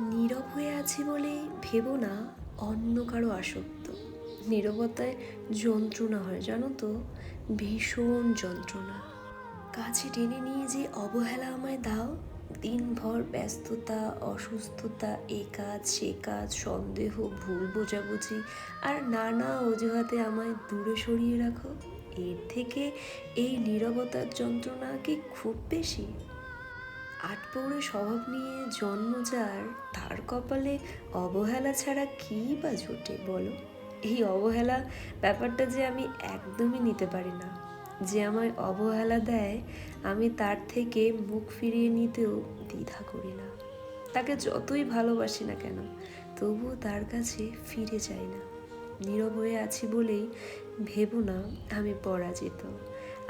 নীরব হয়ে আছি বলে ভেবো না অন্য কারো আসক্ত। নীরবতায় যন্ত্রণা হয়, জানো তো, ভীষণ যন্ত্রণা। কাছে টেনে নিয়ে যে অবহেলা আমায় দাও, দিনভর ব্যস্ততা, অসুস্থতা, এ কাজ সে কাজ, সন্দেহ, ভুল বোঝাবুঝি আর নানা অজুহাতে আমায় দূরে সরিয়ে রাখো, এর থেকে এই নীরবতার যন্ত্রণা কি খুব বেশি? আটপৌরে স্বভাব নিয়ে জন্ম যার, তার কপালে অবহেলা ছাড়া কী বা জোটে বলো? এই অবহেলা ব্যাপারটা যে আমি একদমই নিতে পারি না। যে আমায় অবহেলা দেয়, আমি তার থেকে মুখ ফিরিয়ে নিতেও দ্বিধা করি না। তাকে যতই ভালোবাসি না কেন, তবুও তার কাছে ফিরে যাই না। নীরব হয়ে আছি বলেই ভেবো না আমি পরাজিত।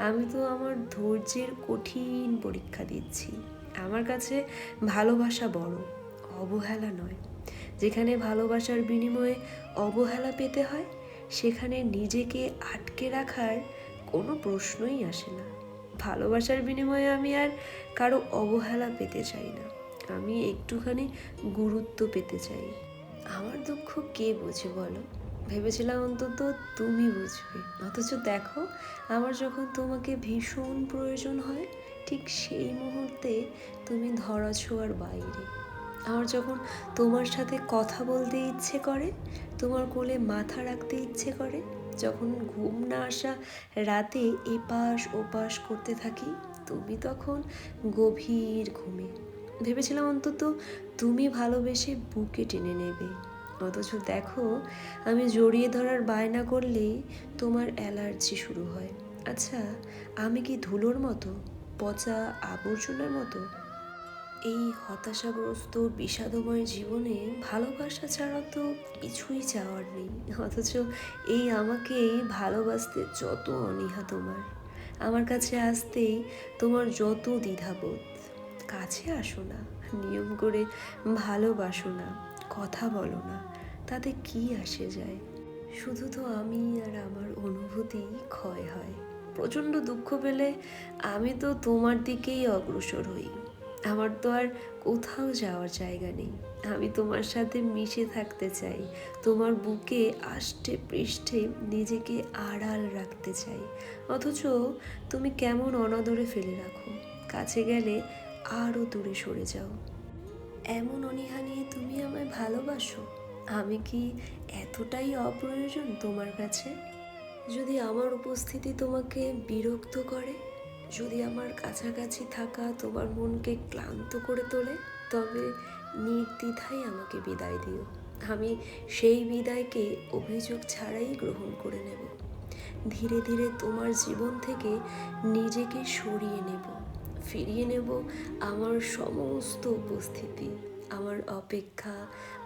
আমি তো আমার ধৈর্যের কঠিন পরীক্ষা দিচ্ছি। আমার কাছে ভালোবাসা বড়, অবহেলা নয়। যেখানে ভালোবাসার বিনিময়ে অবহেলা পেতে হয়, সেখানে নিজেকে আটকে রাখার কোনো প্রশ্নই আসে না। ভালোবাসার বিনিময়ে আমি আর কারো অবহেলা পেতে চাই না। আমি একটুখানি গুরুত্ব পেতে চাই। আমার দুঃখ কে বোঝে বলো? ভেবেছিলাম অন্তত তুমি বুঝবে, অথচ দেখো, আমার যখন তোমাকে ভীষণ প্রয়োজন হয়, ঠিক সেই মুহূর্তে তুমি ধরা ছোঁয়ার বাইরে। আমার যখন তোমার সাথে কথা বলতে ইচ্ছে করে, তোমার কোলে মাথা রাখতে ইচ্ছে করে, যখন ঘুম না আসা রাতে এপাশ ওপাশ করতে থাকি, তুমি তখন গভীর ঘুমে। ভেবেছিলাম অন্তত তুমি ভালোবেসে বুকে টেনে নেবে, অথচ দেখো, আমি জড়িয়ে ধরার বায়না করলেই তোমার অ্যালার্জি শুরু হয়। আচ্ছা, আমি কি ধুলোর মতো, পচা আবর্জনার মতো? এই হতাশাগ্রস্ত বিষাদময় জীবনে ভালোবাসা ছাড়া তো কিছুই চাওয়ার নেই, অথচ এই আমাকেই ভালোবাসতে যত অনীহা তোমার। আমার কাছে আসতেই তোমার যত দ্বিধাবোধ। কাছে আসো না, নিয়ম করে ভালোবাসো না, কথা বলো না, তাতে কি আসে যায়? শুধু তো আমি আর আমার অনুভূতি ক্ষয় হয়। প্রচণ্ড দুঃখ পেলে আমি তো তোমার দিকেই অগ্রসর হই। আমার তো আর কোথাও যাওয়ার জায়গা নেই। আমি তোমার সাথে মিশে থাকতে চাই, তোমার বুকে আষ্টে পৃষ্ঠে নিজেকে আড়াল রাখতে চাই, অথচ তুমি কেমন অনাদরে ফেলে রাখো। কাছে গেলে আরও দূরে সরে যাও। এমন অনীহা নিয়ে তুমি আমায় ভালোবাসো? আমি কি এতটাই অপ্রয়োজন তোমার কাছে? যদি আমার উপস্থিতি তোমাকে বিরক্ত করে, যদি আমার কাছাকাছি থাকা তোমার মনকে ক্লান্ত করে তোলে, তবে নির্দ্বিধায় আমাকে বিদায় দিও। আমি সেই বিদায়কে অভিযোগ ছাড়াই গ্রহণ করে নেব। ধীরে ধীরে তোমার জীবন থেকে নিজেকে সরিয়ে নেব, ফিরিয়ে নেব আমার সমস্ত উপস্থিতি, আমার অপেক্ষা,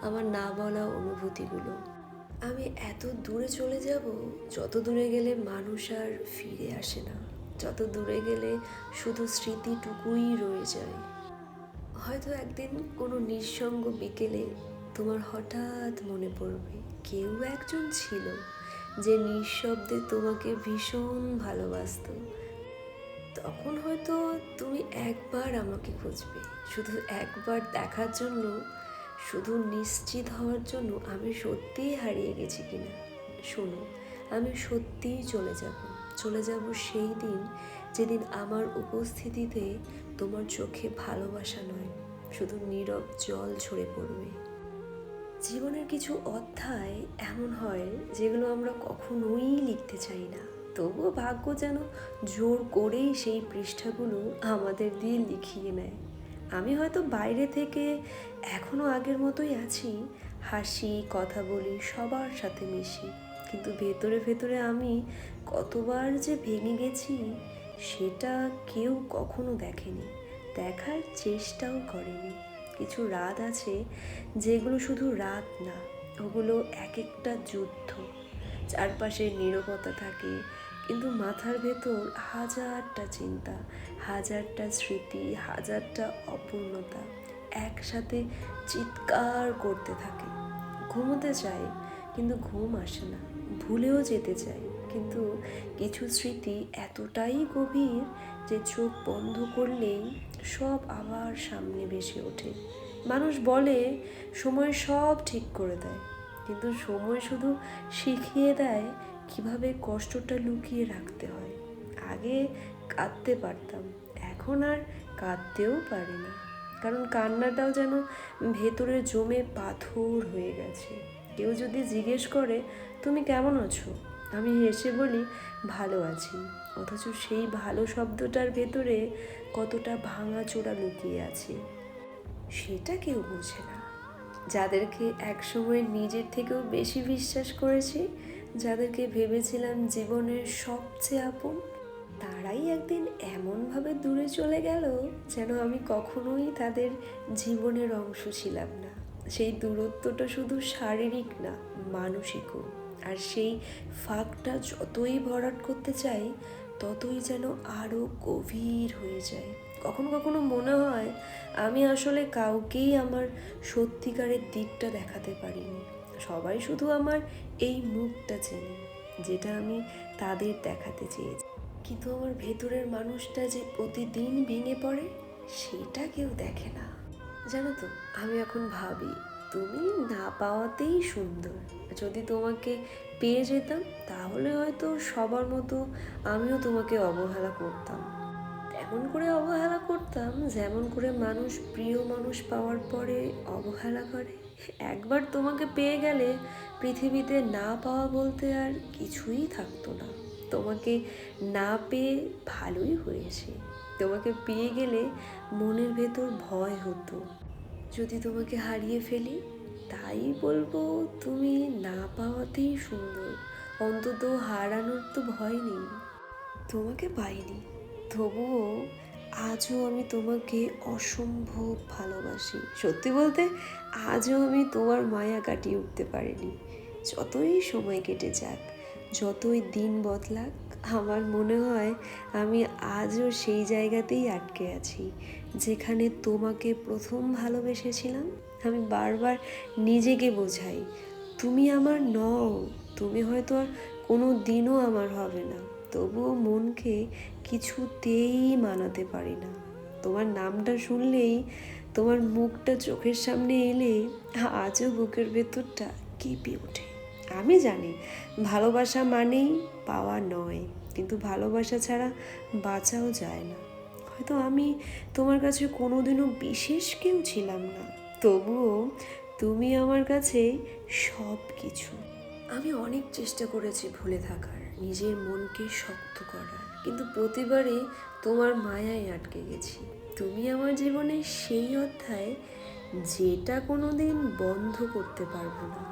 আমার না বলা অনুভূতিগুলো। আমি এত দূরে চলে যাব, যত দূরে গেলে মানুষ আর ফিরে আসে না, যত দূরে গেলে শুধু স্মৃতিটুকুই রয়ে যায়। হয়তো একদিন কোনো নিঃসঙ্গ বিকেলে তোমার হঠাৎ মনে পড়বে, কেউ একজন ছিল যে নিঃশব্দে তোমাকে ভীষণ ভালোবাসতো। তখন হয়তো তুমি একবার আমাকে খুঁজবে, শুধু একবার দেখার জন্য, শুধু নিশ্চিত হওয়ার জন্য আমি সত্যিই হারিয়ে গেছি কিনা। শোনো, আমি সত্যিই চলে যাব সেই দিন, যেদিন আমার উপস্থিতিতে তোমার চোখে ভালোবাসা নয়, শুধু নীরব জল ঝরে পড়বে। জীবনের কিছু অধ্যায় এমন হয় যেগুলো আমরা কখনোই লিখতে চাই না, তবুও ভাগ্য যেন জোর করেই সেই পৃষ্ঠাগুলো আমাদের দিয়ে লিখিয়ে নেয়। আমি হয়তো বাইরে থেকে এখনও আগের মতোই আছি, হাসি, কথা বলি, সবার সাথে মিশি, কিন্তু ভেতরে ভেতরে আমি কতবার যে ভেঙে গেছি, সেটা কেউ কখনো দেখেনি, দেখার চেষ্টাও করেনি। কিছু রাত আছে যেগুলো শুধু রাত না, ওগুলো এক একটা যুদ্ধ। চারপাশে নীরবতা থাকে, কিন্তু মাথার ভেতর হাজারটা চিন্তা, হাজারটা স্মৃতি, হাজারটা অপূর্ণতা একসাথে চিৎকার করতে থাকে। ঘুমোতে চাই, কিন্তু ঘুম আসে না। ভুলেও যেতে চাই, কিন্তু কিছু স্মৃতি এতটাই গভীর যে চোখ বন্ধ করলেই সব আবার সামনে ভেসে ওঠে। মানুষ বলে সময় সব ঠিক করে দেয়, কিন্তু সময় শুধু শিখিয়ে দেয় কিভাবে কষ্টটা লুকিয়ে রাখতে হয়। আগে কাঁদতে পারতাম, এখন আর কাঁদতেও পারি না, কারণ কান্নাটাও যেন ভেতরে জমে পাথর হয়ে গেছে। কেউ যদি জিজ্ঞেস করে তুমি কেমন আছো, আমি হেসে বলি ভালো আছি, অথচ সেই ভালো শব্দটার ভেতরে কতটা ভাঙাচোরা লুকিয়ে আছে সেটা কেউ বোঝে না। যাদেরকে একসময় নিজের থেকেও বেশি বিশ্বাস করেছি, যাদেরকে ভেবেছিলাম জীবনের সবচেয়ে আপন, তারাই একদিন এমনভাবে দূরে চলে গেল যেন আমি কখনোই তাদের জীবনের অংশ ছিলাম না। সেই দূরত্বটা শুধু শারীরিক না, মানসিকও। আর সেই ফাঁকটা যতই ভরাট করতে চাই, ততই যেন আরও গভীর হয়ে যায়। কখনো কখনো মনে হয় আমি আসলে কাউকেই আমার সত্যিকারের দিকটা দেখাতে পারিনি। সবাই শুধু আমার এই মুখটা চেনে, যেটা আমি তাদের দেখাতে চেয়েছি, কিন্তু আমার ভেতরের মানুষটা যে প্রতিদিন ভেঙে পড়ে সেটা কেউ দেখে না। জানো তো, আমি এখন ভাবি তুমি না পাওয়াতেই সুন্দর। যদি তোমাকে পেয়ে যেতাম তাহলে হয়তো সবার মতো আমিও তোমাকে অবহেলা করতাম, এমন করে অবহেলা করতাম যেমন করে মানুষ প্রিয় মানুষ পাওয়ার পরে অবহেলা করে। একবার তোমাকে পেয়ে গেলে পৃথিবীতে না পাওয়া বলতে আর কিছুই থাকতো না। তোমাকে না পেয়ে ভালোই হয়েছে। তোমাকে পেয়ে গেলে মনের ভেতর ভয় হতো, যদি তোমাকে হারিয়ে ফেলি। তাই বলবো তুমি না পাওয়াতেই সুন্দর, অন্তত হারানোর তো ভয় নেই। তোমাকে পাইনি, তবুও আজও আমি তোমাকে অসম্ভব ভালোবাসি। সত্যি বলতে আজও আমি তোমার মায়া কাটিয়ে উঠতে পারিনি। যতই সময় কেটে যাক, যতই দিন বদলাক, আমার মনে হয় আমি আজও সেই জায়গাতেই আটকে আছি যেখানে তোমাকে প্রথম ভালোবেসেছিলাম। আমি বারবার নিজেকে বোঝাই তুমি আমার নও, তুমি হয়তো আর কোনো দিনও আমার হবে না, তবুও মনকে কিছুতেই মানাতে পারি না। তোমার নামটা শুনলেই, তোমার মুখটা চোখের সামনে এলে আজও বুকের ভেতরটা কেঁপে ওঠে। আমি জানি ভালোবাসা মানেই পাওয়া নয়, কিন্তু ভালোবাসা ছাড়া বাঁচাও যায় না। হয়তো আমি তোমার কাছে কোনোদিনও বিশেষ কেউ ছিলাম না, তবুও তুমি আমার কাছে সব কিছু। আমি অনেক চেষ্টা করেছি ভুলে থাকার, নিজের মনকে শক্ত করার, কিন্তু প্রতিবারই তোমার মায়ায় আটকে গেছি। তুমি আমার জীবনে সেই অধ্যায় যেটা কোনোদিন বন্ধ করতে পারবো না।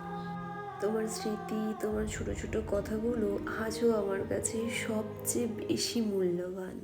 তোমার স্মৃতি, তোমার ছোট ছোট কথাগুলো আজও আমার কাছে সবচেয়ে বেশি মূল্যবান।